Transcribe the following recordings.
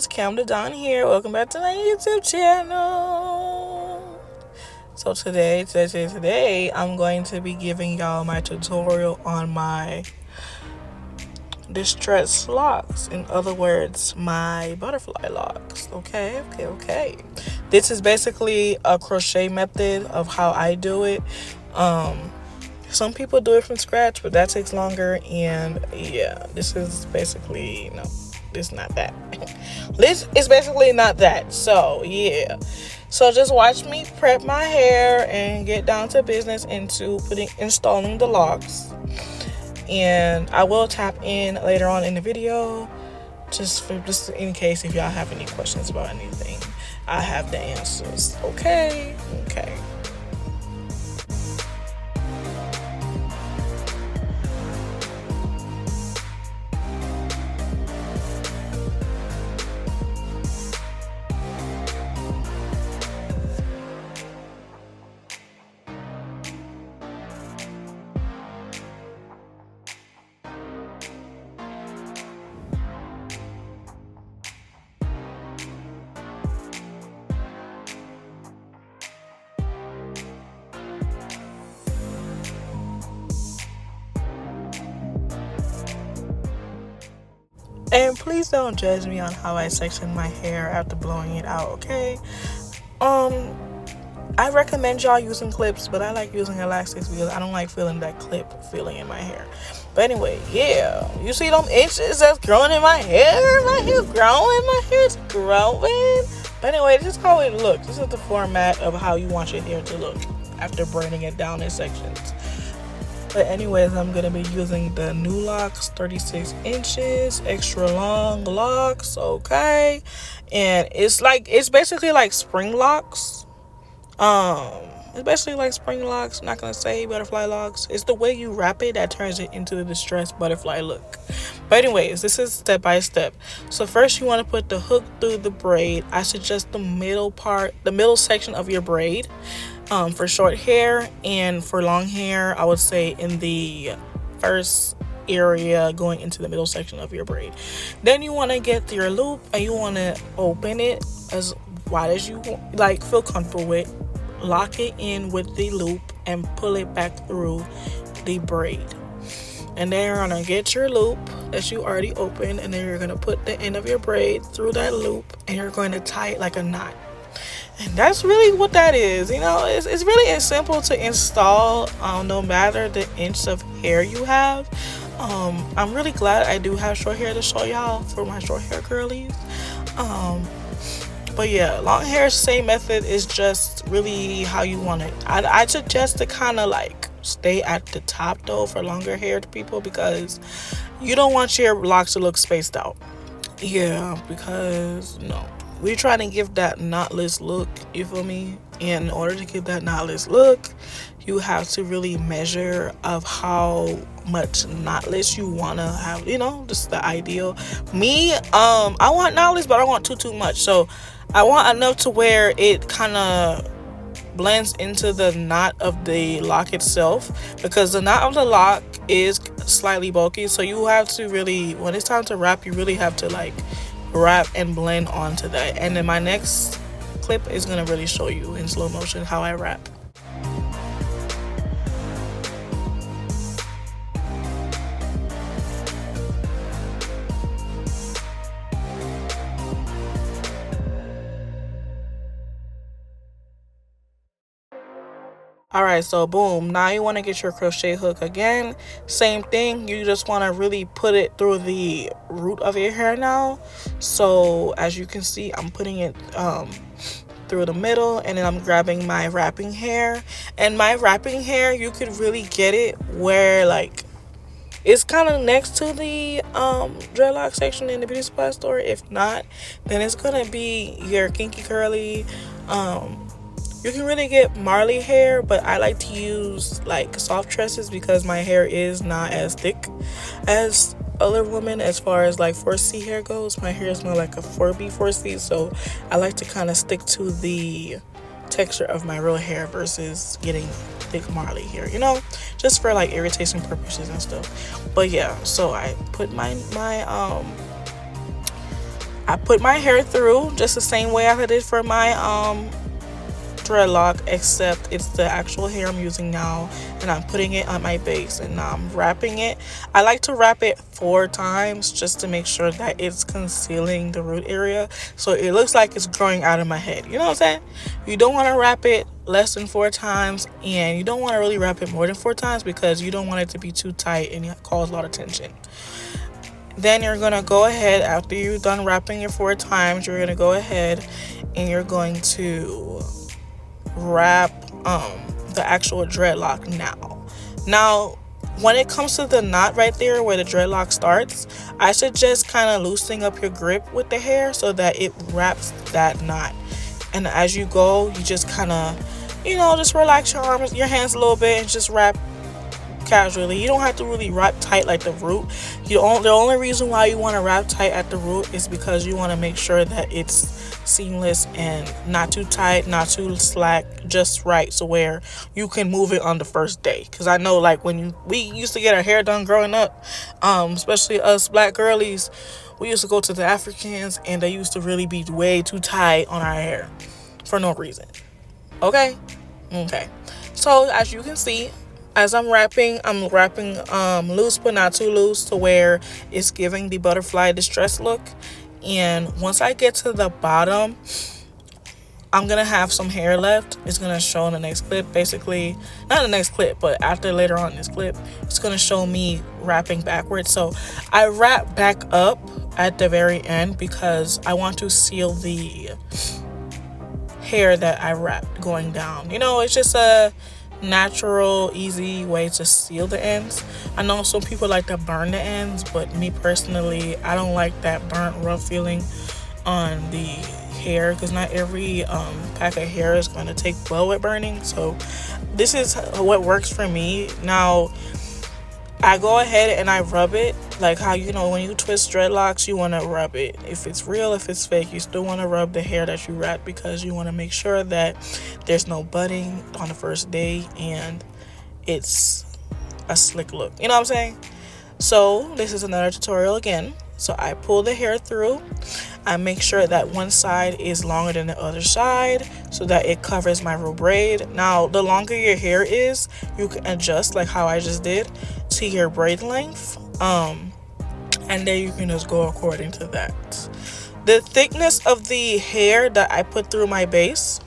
guys, CamDaDon here. Welcome back to my YouTube channel. So today, I'm going to be giving y'all my tutorial on my distress locks. In other words, my butterfly locks. Okay. This is basically a crochet method of how I do it. Some people do it from scratch, but that takes longer. And yeah, this is basically this is not that. This is basically not that. So yeah. So just watch me prep my hair and get down to business into installing the locks. And I will tap in later on in the video, just in case if y'all have any questions about anything. I have the answers. Okay. And please don't judge me on how I section my hair after blowing it out, okay? I recommend y'all using clips, but I like using elastics because I don't like feeling that clip feeling in my hair. But anyway, yeah. You see them inches that's growing in my hair? My hair's growing. My hair's growing. But anyway, this is how it looks. This is the format of how you want your hair to look after braiding it down in sections. But anyways, I'm going to be using the new locks, 36 inches, extra long locks, okay? And it's basically like spring locks. It's basically like spring locks. I'm not going to say butterfly locks. It's the way you wrap it that turns it into the distressed butterfly look. But anyways, this is step by step. So first you want to put the hook through the braid. I suggest the middle section of your braid. For short hair, and for long hair, I would say in the first area going into the middle section of your braid. Then you want to get your loop and you want to open it as wide as you feel comfortable with. Lock it in with the loop and pull it back through the braid. And then you're going to get your loop that you already opened, and then you're going to put the end of your braid through that loop, and you're going to tie it like a knot. And that's really what that is. It's really simple to install, no matter the inch of hair you have. I'm really glad I do have short hair to show y'all for my short hair girlies. But yeah, long hair, same method, is just really how you want it. I suggest to kind of stay at the top though for longer haired people, because you don't want your locks to look spaced out. Yeah, because we're trying to give that knotless look, you feel me? And in order to give that knotless look, you have to really measure of how much knotless you want to have, just the ideal. Me, I want knotless, but I want too much. So I want enough to where it kind of blends into the knot of the lock itself, because the knot of the lock is slightly bulky. So you have to really, when it's time to wrap, you really have to wrap and blend onto that. And then my next clip is going to really show you in slow motion how I wrap. Alright, so boom, now you want to get your crochet hook again. Same thing, you just want to really put it through the root of your hair now. So as you can see, I'm putting it through the middle, and then I'm grabbing my wrapping hair. And my wrapping hair, you could really get it where it's kind of next to the dreadlock section in the beauty supply store. If not, then it's gonna be your kinky curly. You can really get Marley hair, but I like to use soft tresses because my hair is not as thick as other women as far as 4C hair goes. My hair is more like a 4B 4C, so I like to kind of stick to the texture of my real hair versus getting thick Marley hair, just for irritation purposes and stuff. But yeah, so I put I put my hair through just the same way I did for my dreadlock, except it's the actual hair I'm using now, and I'm putting it on my base, and now I'm wrapping it. I like to wrap it 4 times just to make sure that it's concealing the root area, so it looks like it's growing out of my head. You know what I'm saying? You don't want to wrap it less than 4 times, and you don't want to really wrap it more than 4 times because you don't want it to be too tight and cause a lot of tension. Then you're going to go ahead, after you're done wrapping it 4 times, you're going to go ahead and you're going to wrap the actual dreadlock now. When it comes to the knot right there where the dreadlock starts, I suggest kind of loosening up your grip with the hair so that it wraps that knot. And as you go, you just kind of, just relax your arms, your hands a little bit, and just wrap casually. You don't have to really wrap tight like the root. The only reason why you want to wrap tight at the root is because you want to make sure that it's seamless and not too tight, not too slack, just right, so where you can move it on the first day. Because I know, like, when we used to get our hair done growing up, especially us black girlies, we used to go to the Africans and they used to really be way too tight on our hair for no reason. Okay. So as you can see, as I'm wrapping loose but not too loose to where it's giving the butterfly distress look. And once I get to the bottom, I'm gonna have some hair left. It's gonna show in the next clip, basically not the next clip, but later on in this clip, it's gonna show me wrapping backwards. So I wrap back up at the very end because I want to seal the hair that I wrapped going down. It's just a natural, easy way to seal the ends. I know some people like to burn the ends, but me personally, I don't like that burnt, rough feeling on the hair because not every pack of hair is going to take well with burning. So this is what works for me. Now I go ahead and I rub it like how, when you twist dreadlocks, you want to rub it. If it's real, if it's fake, you still want to rub the hair that you wrap because you want to make sure that there's no budding on the first day and it's a slick look. You know what I'm saying? So this is another tutorial again. So I pull the hair through. I make sure that one side is longer than the other side so that it covers my real braid. Now, the longer your hair is, you can adjust like how I just did to your braid length. And then you can just go according to that. The thickness of the hair that I put through my base,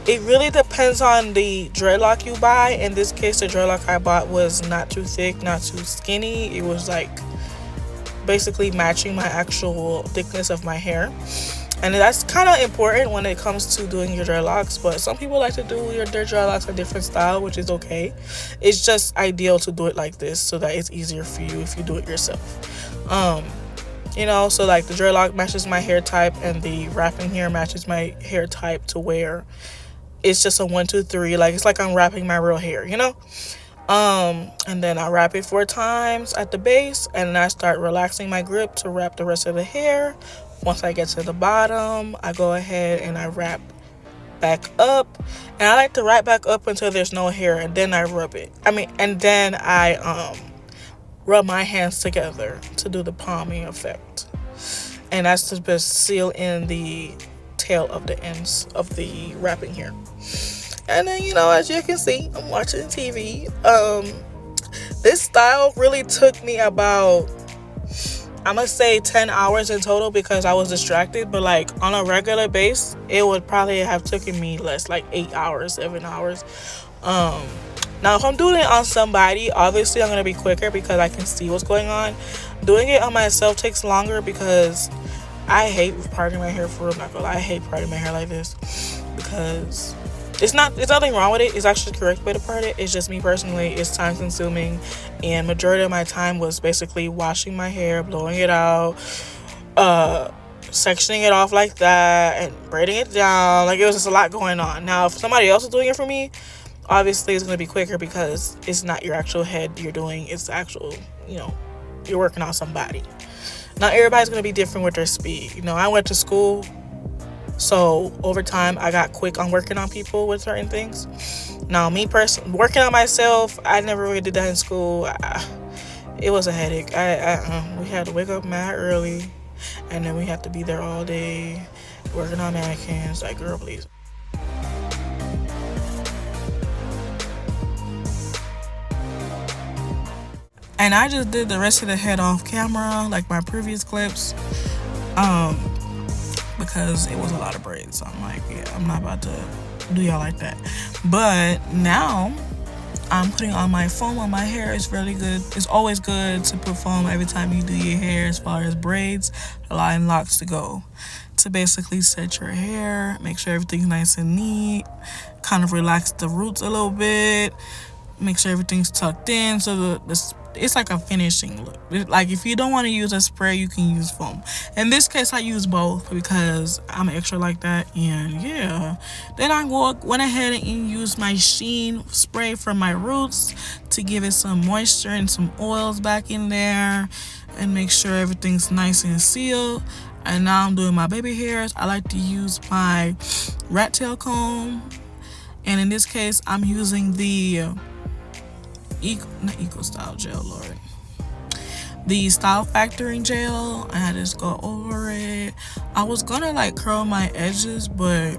it really depends on the dreadlock you buy. In this case, the dreadlock I bought was not too thick, not too skinny. It was like basically matching my actual thickness of my hair. And that's kind of important when it comes to doing your dreadlocks, but some people like to do their dreadlocks a different style, which is okay. It's just ideal to do it like this so that it's easier for you if you do it yourself. So like the dreadlock matches my hair type and the wrapping hair matches my hair type to where it's just a 1, 2, 3. Like it's like I'm wrapping my real hair, and then I wrap it 4 times at the base, and then I start relaxing my grip to wrap the rest of the hair. Once I get to the bottom, I go ahead and I wrap back up, and I like to wrap back up until there's no hair, and then I rub it. And then I rub my hands together to do the palming effect, and that's to just seal in the tail of the ends of the wrapping hair. And then, as you can see, I'm watching TV. This style really took me about, I'm gonna say 10 hours in total because I was distracted, but like on a regular base, it would probably have taken me less, like 8 hours, 7 hours. Now, if I'm doing it on somebody, obviously I'm gonna be quicker because I can see what's going on. Doing it on myself takes longer because I hate parting my hair for real. I hate parting my hair like this because there's nothing wrong with it. It's actually the correct way to part it. It's just me personally, it's time consuming, and majority of my time was basically washing my hair, blowing it out, sectioning it off like that, and braiding it down. Like, it was just a lot going on. Now, if somebody else is doing it for me, obviously it's going to be quicker because it's not your actual head you're doing. It's the actual, you're working on somebody. Not everybody's going to be different with their speed. I went to school, so over time I got quick on working on people with certain things. Now, me personally, working on myself, I never really did that in school. It was a headache. We had to wake up mad early, and then we have to be there all day working on mannequins. Like, girl, please. And I just did the rest of the head off camera, like my previous clips, because it was a lot of braids. So I'm like, yeah, I'm not about to do y'all like that. But now I'm putting on my foam on my hair. It's really good. It's always good to put foam every time you do your hair, as far as braids, line locks to go. To basically set your hair, make sure everything's nice and neat, kind of relax the roots a little bit, make sure everything's tucked in, so it's like a finishing look. Like, if you don't want to use a spray, you can use foam. In this case, I use both because I'm extra like that. And yeah, then I went ahead and used my sheen spray from my roots to give it some moisture and some oils back in there and make sure everything's nice and sealed. And now I'm doing my baby hairs. I like to use my rat tail comb, and in this case I'm using the not Eco Style gel, Lord, the Style Factory gel. I had to go over it. I was gonna like curl my edges, but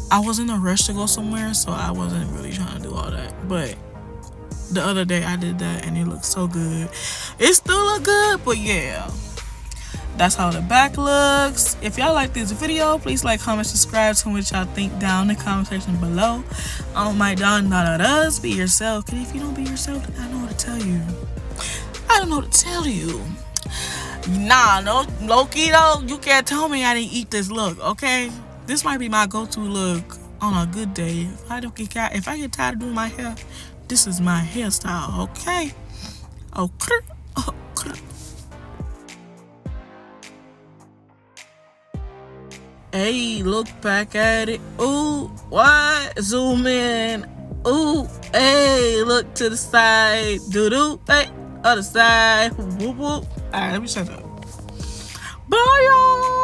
I was in a rush to go somewhere, so I wasn't really trying to do all that. But the other day I did that and it looked so good. It still look good, but yeah, that's how the back looks. If y'all like this video, please like, comment, subscribe. Tell me what y'all think down in the comment section below. My Don does be yourself. And if you don't be yourself, then I know what to tell you. I don't know what to tell you. Nah, no, Loki though, you can't tell me I didn't eat this look, okay? This might be my go-to look on a good day. If I get tired of doing my hair, this is my hairstyle, okay? Okay. Hey, look back at it. Ooh, what? Zoom in. Ooh, hey, look to the side. Doo-doo, hey, other side. Whoop, whoop. All right, let me shut up. Bye, y'all.